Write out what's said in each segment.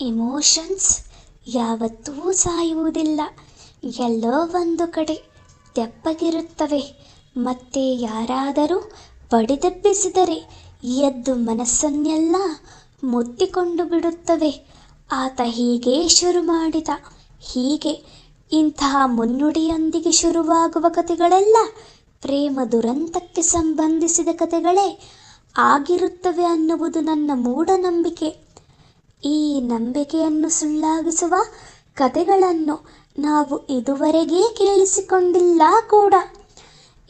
Emotions ಯಾವತ್ತೂ ಸಾಯುವುದಿಲ್ಲ. ಎಲ್ಲೋ ಒಂದು ಕಡೆ ತೆಪ್ಪಗಿರುತ್ತವೆ. ಮತ್ತೆ ಯಾರಾದರೂ ಬಡಿದೆಬ್ಬಿಸಿದರೆ ಎದ್ದು ಮನಸ್ಸನ್ನೆಲ್ಲ ಮುತ್ತಿಕೊಂಡು ಬಿಡುತ್ತವೆ. ಆತ ಹೀಗೆ ಶುರು ಮಾಡಿದ. ಹೀಗೆ ಇಂತಹ ಮುನ್ನುಡಿಯೊಂದಿಗೆ ಶುರುವಾಗುವ ಕಥೆಗಳೆಲ್ಲ ಪ್ರೇಮ ದುರಂತಕ್ಕೆ ಸಂಬಂಧಿಸಿದ ಕಥೆಗಳೇ ಆಗಿರುತ್ತವೆ ಅನ್ನುವುದು ನನ್ನ ಮೂಢನಂಬಿಕೆ. ಈ ನಂಬಿಕೆಯನ್ನು ಸುಳ್ಳಾಗಿಸುವ ಕಥೆಗಳನ್ನು ನಾವು ಇದುವರೆಗೆ ಕೇಳಿಸಿಕೊಂಡಿಲ್ಲ ಕೂಡ.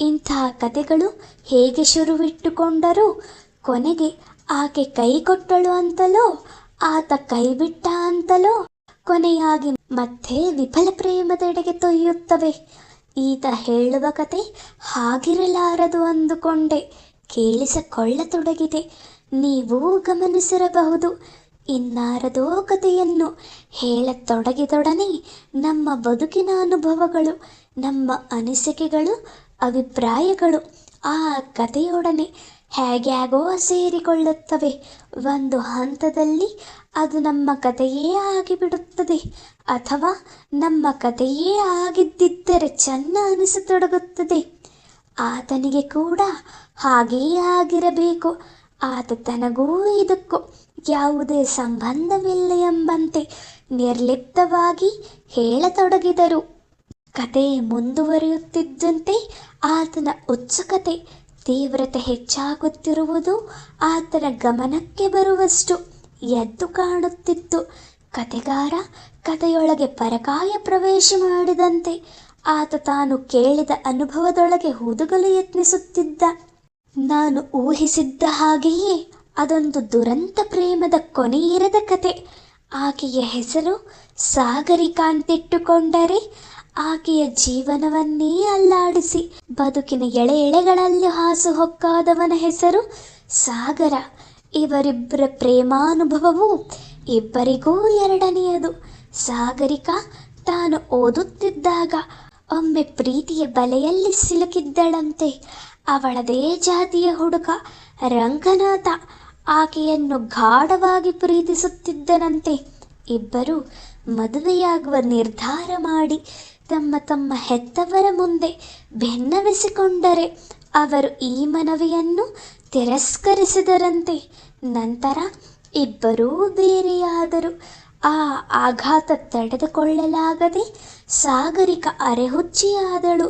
ಇಂತಹ ಕಥೆಗಳು ಹೇಗೆ ಶುರುವಿಟ್ಟುಕೊಂಡರೂ ಕೊನೆಗೆ ಆಕೆ ಕೈ ಕೊಟ್ಟಳು ಅಂತಲೋ ಆತ ಕೈ ಬಿಟ್ಟ ಅಂತಲೋ ಕೊನೆಯಾಗಿ ಮತ್ತೆ ವಿಫಲ ಪ್ರೇಮದೆಡೆಗೆ ತೊಯ್ಯುತ್ತವೆ. ಈತ ಹೇಳುವ ಕತೆ ಹಾಗಿರಲಾರದು ಅಂದುಕೊಂಡೆ ಕೇಳಿಸಿಕೊಳ್ಳತೊಡಗಿದೆ. ನೀವು ಗಮನಿಸಿರಬಹುದು. ಇನ್ನಾರದೋ ಕಥೆಯನ್ನು ಹೇಳತೊಡಗಿದೊಡನೆ ನಮ್ಮ ಬದುಕಿನ ಅನುಭವಗಳು, ನಮ್ಮ ಅನಿಸಿಕೆಗಳು, ಅಭಿಪ್ರಾಯಗಳು ಆ ಕಥೆಯೊಡನೆ ಹೇಗ್ಯಾಗೋ ಸೇರಿಕೊಳ್ಳುತ್ತವೆ. ಒಂದು ಹಂತದಲ್ಲಿ ಅದು ನಮ್ಮ ಕಥೆಯೇ ಆಗಿಬಿಡುತ್ತದೆ. ಅಥವಾ ನಮ್ಮ ಕಥೆಯೇ ಆಗಿದ್ದಿದ್ದರೆ ಚೆನ್ನ ಅನಿಸತೊಡಗುತ್ತದೆ. ಆತನಿಗೆ ಕೂಡ ಹಾಗೆಯೇ ಆಗಿರಬೇಕು. ಆತ ತನಗೂ ಇದಕ್ಕೂ ಯಾವುದೇ ಸಂಬಂಧವಿಲ್ಲ ಎಂಬಂತೆ ನಿರ್ಲಿಪ್ತವಾಗಿ ಹೇಳತೊಡಗಿದರು. ಕತೆ ಮುಂದುವರಿಯುತ್ತಿದ್ದಂತೆ ಆತನ ಉತ್ಸುಕತೆ ತೀವ್ರತೆ ಹೆಚ್ಚಾಗುತ್ತಿರುವುದು ಆತನ ಗಮನಕ್ಕೆ ಬರುವಷ್ಟು ಎದ್ದು ಕಾಣುತ್ತಿತ್ತು. ಕತೆಗಾರ ಕಥೆಯೊಳಗೆ ಪರಕಾಯ ಪ್ರವೇಶ ಮಾಡಿದಂತೆ ಆತ ತಾನು ಕೇಳಿದ ಅನುಭವದೊಳಗೆ ಹುದುಗಲು ಯತ್ನಿಸುತ್ತಿದ್ದ. ನಾನು ಊಹಿಸಿದ್ದ ಹಾಗೆಯೇ ಅದೊಂದು ದುರಂತ ಪ್ರೇಮದ ಕೊನೆಯಿರದ ಕತೆ. ಆಕೆಯ ಹೆಸರು ಸಾಗರಿಕಾ ಅಂತಿಟ್ಟುಕೊಂಡರೆ ಆಕೆಯ ಜೀವನವನ್ನೇ ಅಲ್ಲಾಡಿಸಿ ಬದುಕಿನ ಎಳೆ ಎಳೆಗಳಲ್ಲಿ ಹಾಸುಹೊಕ್ಕಾದವನ ಹೆಸರು ಸಾಗರ. ಇವರಿಬ್ಬರ ಪ್ರೇಮಾನುಭವವು ಇಬ್ಬರಿಗೂ ಎರಡನೆಯದು. ಸಾಗರಿಕಾ ತಾನು ಓದುತ್ತಿದ್ದಾಗ ಒಮ್ಮೆ ಪ್ರೀತಿಯ ಬಲೆಯಲ್ಲಿ ಸಿಲುಕಿದ್ದಳಂತೆ. ಅವಳದೇ ಜಾತಿಯ ಹುಡುಗ ರಂಗನಾಥ ಆಕೆಯನ್ನು ಗಾಢವಾಗಿ ಪ್ರೀತಿಸುತ್ತಿದ್ದನಂತೆ. ಇಬ್ಬರು ಮದುವೆಯಾಗುವ ನಿರ್ಧಾರ ಮಾಡಿ ತಮ್ಮ ತಮ್ಮ ಹೆತ್ತವರ ಮುಂದೆ ಭಿನ್ನವಿಸಿಕೊಂಡರೆ ಅವರು ಈ ಮನವಿಯನ್ನು ತಿರಸ್ಕರಿಸಿದರಂತೆ. ನಂತರ ಇಬ್ಬರೂ ಬೇರೆಯಾದರು. ಆ ಆಘಾತ ತಡೆದುಕೊಳ್ಳಲಾಗದೆ ಸಾಗರಿಕ ಅರೆಹುಚ್ಚಿಯಾದಳು.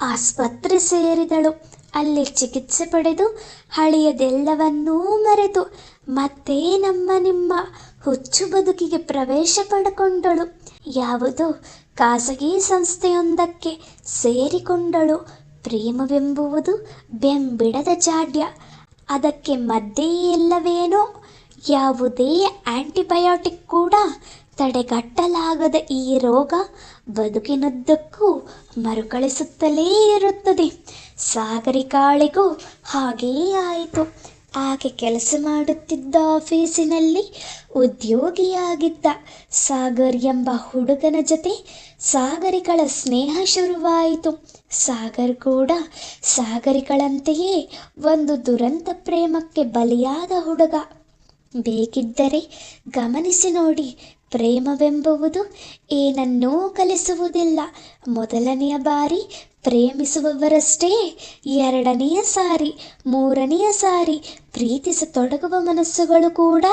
ಆಸ್ಪತ್ರೆ ಸೇರಿದಳು. ಅಲ್ಲಿ ಚಿಕಿತ್ಸೆ ಪಡೆದು ಹಳೆಯದೆಲ್ಲವನ್ನೂ ಮರೆತು ಮತ್ತೆ ನಿಮ್ಮ ಹುಚ್ಚು ಬದುಕಿಗೆ ಪ್ರವೇಶ ಪಡೆಕೊಂಡಳು. ಯಾವುದೋ ಖಾಸಗಿ ಸಂಸ್ಥೆಯೊಂದಕ್ಕೆ ಸೇರಿಕೊಂಡಳು. ಪ್ರೇಮವೆಂಬುವುದು ಬೆಂಬಿಡದ ಜಾಡ್ಯ. ಅದಕ್ಕೆ ಮದ್ದೇ ಇಲ್ಲವೇನೋ. ಯಾವುದೇ ಆಂಟಿಬಯೋಟಿಕ್ ಕೂಡ ತಡೆಗಟ್ಟಲಾಗದ ಈ ರೋಗ ಬದುಕಿನುದ್ದಕ್ಕೂ ಮರುಕಳಿಸುತ್ತಲೇ ಇರುತ್ತದೆ. ಸಾಗರಿಕಾಳಿಗೂ ಹಾಗೆಯೇ ಆಯಿತು. ಆಕೆ ಕೆಲಸ ಮಾಡುತ್ತಿದ್ದ ಆಫೀಸಿನಲ್ಲಿ ಉದ್ಯೋಗಿಯಾಗಿದ್ದ ಸಾಗರ್ ಎಂಬ ಹುಡುಗನ ಜೊತೆ ಸಾಗರಿಕಳ ಸ್ನೇಹ ಶುರುವಾಯಿತು. ಸಾಗರ್ ಕೂಡ ಸಾಗರಿಕಳಂತೆಯೇ ಒಂದು ದುರಂತ ಪ್ರೇಮಕ್ಕೆ ಬಲಿಯಾದ ಹುಡುಗ. ಬೇಕಿದ್ದರೆ ಗಮನಿಸಿ ನೋಡಿ. ಪ್ರೇಮವೆಂಬುದು ಏನನ್ನೂ ಕಲಿಸುವುದಿಲ್ಲ. ಮೊದಲನೆಯ ಬಾರಿ ಪ್ರೇಮಿಸುವವರಷ್ಟೇ ಎರಡನೆಯ ಸಾರಿ, ಮೂರನೆಯ ಸಾರಿ ಪ್ರೀತಿಸತೊಡಗುವ ಮನಸ್ಸುಗಳು ಕೂಡ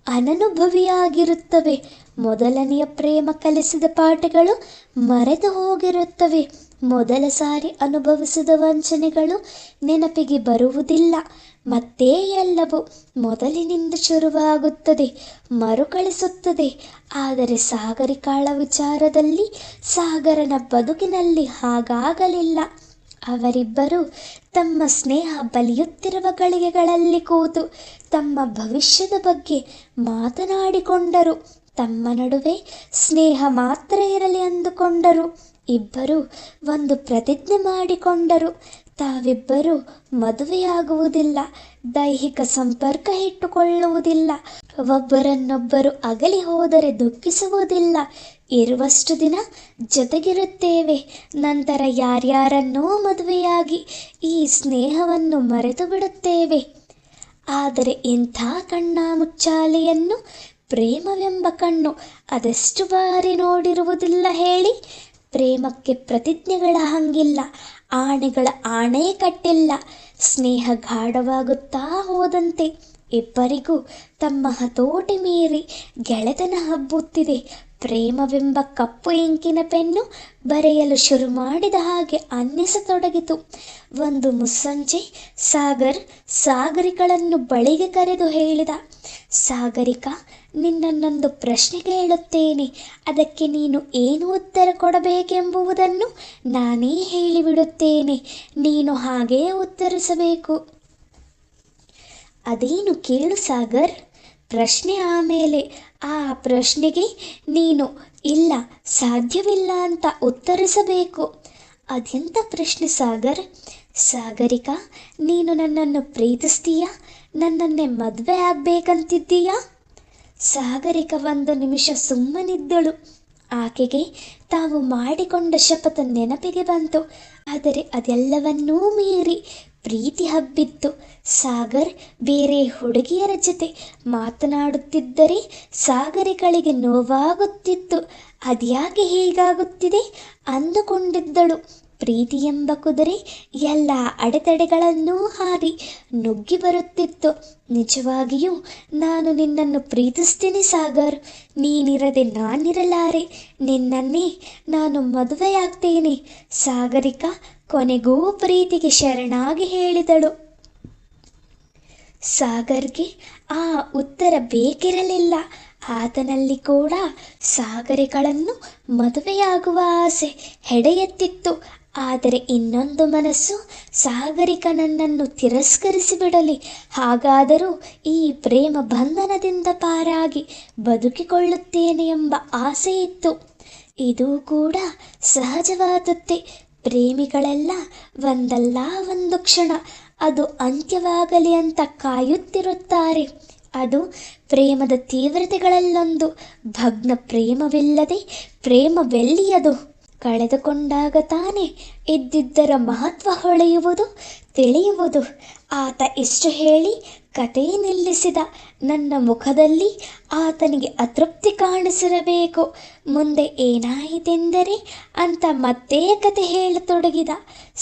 ಅನನುಭವಿಯಾಗಿರುತ್ತವೆ. ಮೊದಲನೆಯ ಪ್ರೇಮ ಕಲಿಸಿದ ಪಾಠಗಳು ಮರೆತು ಹೋಗಿರುತ್ತವೆ. ಮೊದಲ ಸಾರಿ ಅನುಭವಿಸಿದ ವಂಚನೆಗಳು ನೆನಪಿಗೆ ಬರುವುದಿಲ್ಲ. ಮತ್ತೆ ಎಲ್ಲವೂ ಮೊದಲಿನಿಂದ ಶುರುವಾಗುತ್ತದೆ, ಮರುಕಳಿಸುತ್ತದೆ. ಆದರೆ ಸಾಗರಿಕಾಳ ವಿಚಾರದಲ್ಲಿ ಸಾಗರನ ಬದುಕಿನಲ್ಲಿ ಹಾಗಾಗಲಿಲ್ಲ. ಅವರಿಬ್ಬರು ತಮ್ಮ ಸ್ನೇಹ ಬಲಿಯುತ್ತಿರುವ ಗಳಿಗೆಗಳಲ್ಲಿ ಕೂತು ತಮ್ಮ ಭವಿಷ್ಯದ ಬಗ್ಗೆ ಮಾತನಾಡಿಕೊಂಡರು. ತಮ್ಮ ನಡುವೆ ಸ್ನೇಹ ಮಾತ್ರ ಇರಲಿ ಅಂದುಕೊಂಡರು. ಇಬ್ಬರು ಒಂದು ಪ್ರತಿಜ್ಞೆ ಮಾಡಿಕೊಂಡರು. ತಾವಿಬ್ಬರು ಮದುವೆಯಾಗುವುದಿಲ್ಲ, ದೈಹಿಕ ಸಂಪರ್ಕ ಇಟ್ಟುಕೊಳ್ಳುವುದಿಲ್ಲ, ಒಬ್ಬರನ್ನೊಬ್ಬರು ಅಗಲಿ ಹೋದರೆ ದುಃಖಿಸುವುದಿಲ್ಲ, ಇರುವಷ್ಟು ದಿನ ಜೊತೆಗಿರುತ್ತೇವೆ. ನಂತರ ಯಾರ್ಯಾರನ್ನೋ ಮದುವೆಯಾಗಿ ಈ ಸ್ನೇಹವನ್ನು ಮರೆತು ಬಿಡುತ್ತೇವೆ. ಆದರೆ ಇಂಥ ಕಣ್ಣಾಮುಚ್ಚಾಲೆಯನ್ನು ಪ್ರೇಮವೆಂಬ ಕಣ್ಣು ಅದೆಷ್ಟು ಬಾರಿ ನೋಡಿರುವುದಿಲ್ಲ ಹೇಳಿ. ಪ್ರೇಮಕ್ಕೆ ಪ್ರತಿಜ್ಞೆಗಳ ಹಂಗಿಲ್ಲ, ಆಣೆಗಳ ಆಣೆ ಕಟ್ಟಿಲ್ಲ. ಸ್ನೇಹ ಗಾಢವಾಗುತ್ತಾ ಹೋದಂತೆ ಇಬ್ಬರಿಗೂ ತಮ್ಮ ಹತೋಟಿ ಮೀರಿ ಗೆಳೆತನ ಹಬ್ಬುತ್ತಿದೆ. ಪ್ರೇಮವೆಂಬ ಕಪ್ಪು ಇಂಕಿನ ಪೆನ್ನು ಬರೆಯಲು ಶುರು ಮಾಡಿದ ಹಾಗೆ ಅನ್ನಿಸತೊಡಗಿತು. ಒಂದು ಮುಸ್ಸಂಜೆ ಸಾಗರಿಕಳನ್ನು ಬಳಿಗೆ ಕರೆದು ಹೇಳಿದ, ಸಾಗರಿಕಾ, ನಿನ್ನನ್ನೊಂದು ಪ್ರಶ್ನೆ ಕೇಳುತ್ತೇನೆ. ಅದಕ್ಕೆ ನೀನು ಏನು ಉತ್ತರ ಕೊಡಬೇಕೆಂಬುದನ್ನು ನಾನೇ ಹೇಳಿಬಿಡುತ್ತೇನೆ. ನೀನು ಹಾಗೇ ಉತ್ತರಿಸಬೇಕು. ಅದೇನು ಕೇಳು ಸಾಗರ್. ಪ್ರಶ್ನೆ ಆಮೇಲೆ ಆ ಪ್ರಶ್ನೆಗೆ ನೀನು ಇಲ್ಲ, ಸಾಧ್ಯವಿಲ್ಲ ಅಂತ ಉತ್ತರಿಸಬೇಕು. ಅದೆಂಥ ಪ್ರಶ್ನೆ ಸಾಗರ್? ಸಾಗರಿಕಾ, ನೀನು ನನ್ನನ್ನು ಪ್ರೀತಿಸ್ತೀಯಾ? ನನ್ನನ್ನೇ ಮದುವೆ ಆಗಬೇಕಂತಿದ್ದೀಯಾ? ಸಾಗರಿಕ ಒಂದು ನಿಮಿಷ ಸುಮ್ಮನಿದ್ದಳು. ಆಕೆಗೆ ತಾವು ಮಾಡಿಕೊಂಡ ಶಪಥ ನೆನಪಿಗೆ ಬಂತು. ಆದರೆ ಅದೆಲ್ಲವನ್ನೂ ಮೀರಿ ಪ್ರೀತಿ ಹಬ್ಬಿತ್ತು. ಸಾಗರ್ ಬೇರೆ ಹುಡುಗಿಯರ ಜೊತೆ ಮಾತನಾಡುತ್ತಿದ್ದರೆ ಸಾಗರಿಕಳಿಗೆ ನೋವಾಗುತ್ತಿತ್ತು. ಅದ್ಯಾಕೆ ಹೀಗಾಗುತ್ತಿದೆ ಅಂದುಕೊಂಡಿದ್ದಳು. ಪ್ರೀತಿ ಎಂಬ ಕುದುರೆ ಎಲ್ಲ ಅಡೆತಡೆಗಳನ್ನೂ ಹಾರಿ ನುಗ್ಗಿ ಬರುತ್ತಿತ್ತು. ನಿಜವಾಗಿಯೂ ನಾನು ನಿನ್ನನ್ನು ಪ್ರೀತಿಸ್ತೀನಿ ಸಾಗರ್. ನೀನಿರದೆ ನಾನಿರಲಾರೆ. ನಿನ್ನನ್ನೇ ನಾನು ಮದುವೆಯಾಗ್ತೇನೆ. ಸಾಗರಿಕಾ ಕೊನೆಗೂ ಪ್ರೀತಿಗೆ ಶರಣಾಗಿ ಹೇಳಿದಳು. ಸಾಗರ್ಗೆ ಆ ಉತ್ತರ ಬೇಕಿರಲಿಲ್ಲ. ಆತನಲ್ಲಿ ಕೂಡ ಸಾಗರಿಕಳನ್ನು ಮದುವೆಯಾಗುವ ಆಸೆ ಹೆಡೆಯೆತ್ತಿತ್ತು. ಆದರೆ ಇನ್ನೊಂದು ಮನಸ್ಸು ಸಾಗರಿಕ ನನ್ನನ್ನು ತಿರಸ್ಕರಿಸಿಬಿಡಲಿ, ಹಾಗಾದರೂ ಈ ಪ್ರೇಮ ಬಂಧನದಿಂದ ಪಾರಾಗಿ ಬದುಕಿಕೊಳ್ಳುತ್ತೇನೆ ಎಂಬ ಆಸೆ ಇತ್ತು. ಇದು ಕೂಡ ಸಹಜವಾದದ್ದೇ. ಪ್ರೇಮಿಗಳೆಲ್ಲ ಒಂದಲ್ಲ ಒಂದು ಕ್ಷಣ ಅದು ಅಂತ್ಯವಾಗಲಿ ಅಂತ ಕಾಯುತ್ತಿರುತ್ತಾರೆ. ಅದು ಪ್ರೇಮದ ತೀವ್ರತೆಗಳಲ್ಲೊಂದು. ಭಗ್ನ ಪ್ರೇಮವಿಲ್ಲದೆ ಪ್ರೇಮವೆಲ್ಲಿಯದು? ಕಳೆದುಕೊಂಡಾಗ ತಾನೇ ಇದ್ದಿದ್ದರ ಮಹತ್ವ ಹೊಳೆಯುವುದು, ತಿಳಿಯುವುದು. ಆತ ಇಷ್ಟು ಹೇಳಿ ಕತೆ ನಿಲ್ಲಿಸಿದ. ನನ್ನ ಮುಖದಲ್ಲಿ ಆತನಿಗೆ ಅತೃಪ್ತಿ ಕಾಣಿಸಿರಬೇಕು. ಮುಂದೆ ಏನಾಯಿತೆಂದರೆ ಅಂತ ಮತ್ತೆ ಕತೆ ಹೇಳತೊಡಗಿದ.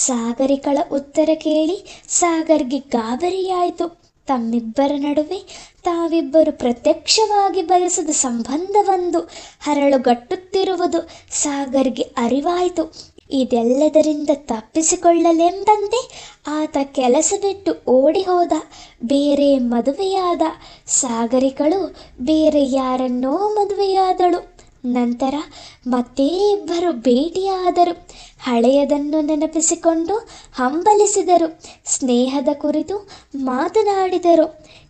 ಸಾಗರಿಕಳ ಉತ್ತರ ಕೇಳಿ ಸಾಗರ್ಗೆ ಗಾಬರಿಯಾಯಿತು. ತಮ್ಮಿಬ್ಬರ ನಡುವೆ ತಾವಿಬ್ಬರು ಪ್ರತ್ಯಕ್ಷವಾಗಿ ಬಯಸದ ಸಂಬಂಧವೊಂದು ಹರಳುಗಟ್ಟುತ್ತಿರುವುದು ಸಾಗರ್ಗೆ ಅರಿವಾಯಿತು. ಇದೆಲ್ಲದರಿಂದ ತಪ್ಪಿಸಿಕೊಳ್ಳಲೆಂಬಂತೆ ಆತ ಕೆಲಸ ಬಿಟ್ಟು ಓಡಿ ಹೋದ. ಬೇರೆ ಮದುವೆಯಾದ. ಸಾಗರಿಕಳು ಬೇರೆ ಯಾರನ್ನೋ ಮದುವೆಯಾದಳು. ನಂತರ ಮತ್ತೆ ಇಬ್ಬರು ಭೇಟಿಯಾದರು. ಹಳೆಯದನ್ನು ನೆನಪಿಸಿಕೊಂಡು ಹಂಬಲಿಸಿದರು. ಸ್ನೇಹದ ಕುರಿತು ಮಾತನಾಡಿದರು.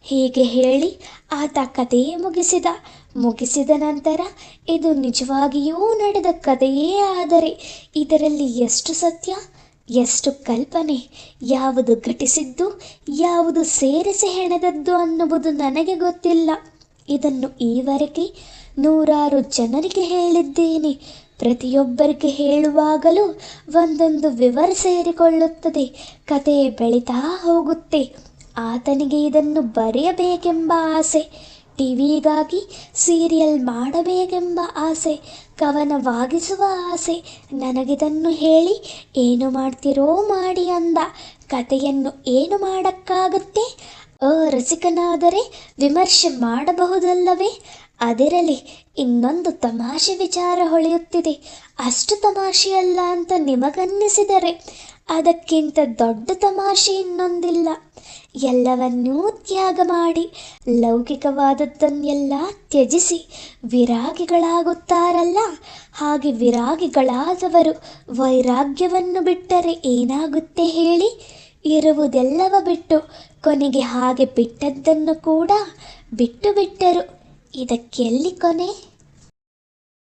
ಹೀಗೆ ಹೇಳಿ ಆತ ಕತೆ ಮುಗಿಸಿದ ನಂತರ, ಇದು ನಿಜವಾಗಿಯೂ ನಡೆದ ಕಥೆಯೇ ಆದರೆ ಇದರಲ್ಲಿ ಎಷ್ಟು ಸತ್ಯ, ಎಷ್ಟು ಕಲ್ಪನೆ, ಯಾವುದು ಘಟಿಸಿದ್ದು, ಯಾವುದು ಸೇರಿಸಿ ಹೆಣೆದದ್ದು ಅನ್ನುವುದು ನನಗೆ ಗೊತ್ತಿಲ್ಲ. ಇದನ್ನು ಈವರೆಗೆ 100 ಜನರಿಗೆ ಹೇಳಿದ್ದೇನೆ. ಪ್ರತಿಯೊಬ್ಬರಿಗೆ ಹೇಳುವಾಗಲೂ ಒಂದೊಂದು ವಿವರ ಸೇರಿಕೊಳ್ಳುತ್ತದೆ. ಕತೆ ಬೆಳೀತಾ ಹೋಗುತ್ತೆ. ಆತನಿಗೆ ಇದನ್ನು ಬರೆಯಬೇಕೆಂಬ ಆಸೆ, ಟಿವಿಗಾಗಿ ಸೀರಿಯಲ್ ಮಾಡಬೇಕೆಂಬ ಆಸೆ, ಕವನವಾಗಿಸುವ ಆಸೆ. ನನಗಿದನ್ನು ಹೇಳಿ ಏನು ಮಾಡ್ತಿರೋ ಮಾಡಿ ಅಂದ. ಕತೆಯನ್ನು ಏನು ಮಾಡೋಕ್ಕಾಗುತ್ತೆ? ರಸಿಕನಾದರೆ ವಿಮರ್ಶೆ ಮಾಡಬಹುದಲ್ಲವೇ? ಅದಿರಲಿ, ಇನ್ನೊಂದು ತಮಾಷೆ ವಿಚಾರ ಹೊಳೆಯುತ್ತಿದೆ. ಅಷ್ಟು ತಮಾಷೆಯಲ್ಲ ಅಂತ ನಿಮಗನ್ನಿಸಿದರೆ ಅದಕ್ಕಿಂತ ದೊಡ್ಡ ತಮಾಷೆ ಇನ್ನೊಂದಿಲ್ಲ. ಎಲ್ಲವನ್ನೂ ತ್ಯಾಗ ಮಾಡಿ ಲೌಕಿಕವಾದದ್ದನ್ನೆಲ್ಲ ತ್ಯಜಿಸಿ ವಿರಾಗಿಗಳಾಗುತ್ತಾರಲ್ಲ, ಹಾಗೆ ವಿರಾಗಿಗಳಾದವರು ವೈರಾಗ್ಯವನ್ನು ಬಿಟ್ಟರೆ ಏನಾಗುತ್ತೆ ಹೇಳಿ? ಇರುವುದೆಲ್ಲವ ಬಿಟ್ಟು ಕೊನೆಗೆ ಹಾಗೆ ಬಿಟ್ಟದ್ದನ್ನು ಕೂಡ ಬಿಟ್ಟು ಬಿಟ್ಟರು. ಇದಕ್ಕೆಲ್ಲಿ ಕೊನೆ?